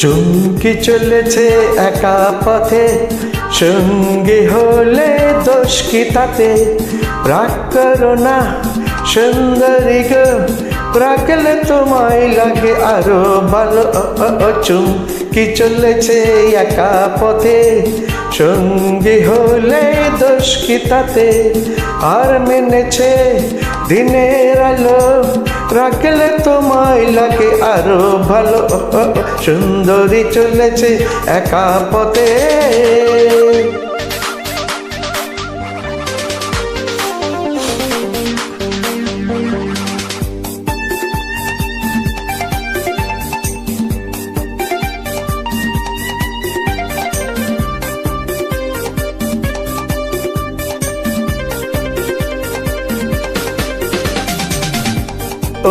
চুমকি চলেছে একা পথে, সঙ্গী হলে দোষ কি তাতে? রাগ করো না সুন্দরী গো, রাখলে তোমায় লাগে আরো ভালো। চুমকি চলেছে একা পথে, সঙ্গী হলে দোষ কি তাতে? আর মেনেছে দিনের আলো, রাখলে তোমায় লাগে আরো ভালো। সুন্দরী চলেছে একা পথে।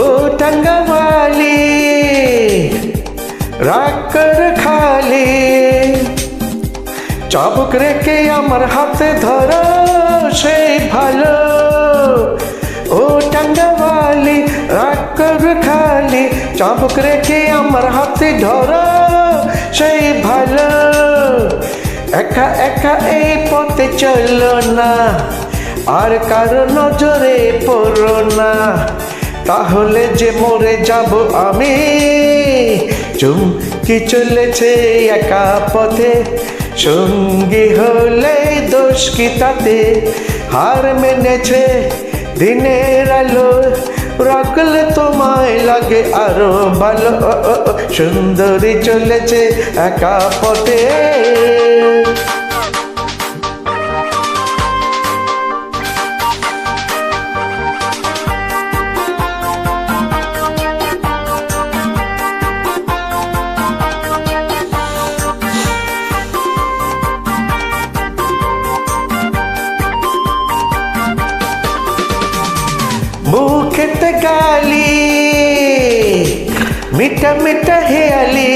ও টাঙ্গাওয়ালি রাগ কর খালি, চাবুক রেখে আমার হাতে ধরো সেই ভালো। ও টাঙ্গাওয়ালি রাগ কর খালি, চাবুক রেখে আমার হাতে ধরো সেই ভালো। একা একা এই পথে চলো না, আর কারো নজরে পড়ো না, তাহলে যে মরে যাব আমি। চুমকি চলেছে একা পথে, সঙ্গী হলে দোষ কি তাতে? হার মেনেছে দিনের আলো, রাখলে তোমায় লাগে আরো ভালো। সুন্দরী চলেছে একা পথে। মুখেতে গালি মিঠা মিঠা হেয়ালি,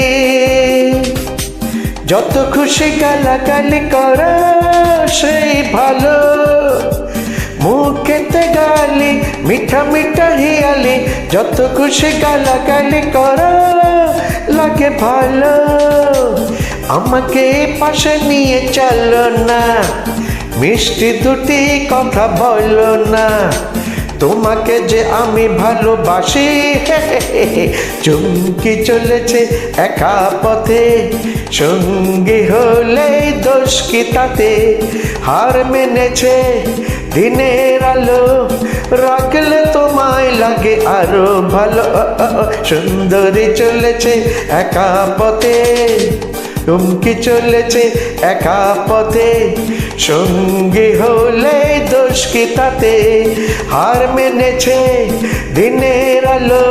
যত খুশি গালাগালি করো সেই ভালো। মুখেতে গালি মিঠা মিঠা হেয়ালি, যত খুশি গালাগালি করো লাগে ভালো। আমাকে পাশে নিয়ে চলো না, মিষ্টি দুটি কথা বলো না, তোমাকে যে আমি ভালোবাসি। চুমকি চলেছে একা পথে, সঙ্গী হলে দোষ কি তাতে? হার মেনেছে দিনের আলো, রাখলে তোমায় লাগে আরো ভালো। সুন্দরী চলেছে একা পথে, চুমকি চলেছে একা পথে, সঙ্গী হলে দোষ কি তাতে? হার মেনেছে দিনের আলো,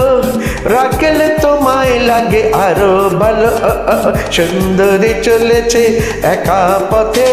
রাখলে তোমায় লাগে আরো ভালো। সুন্দরী চলেছে একা পথে।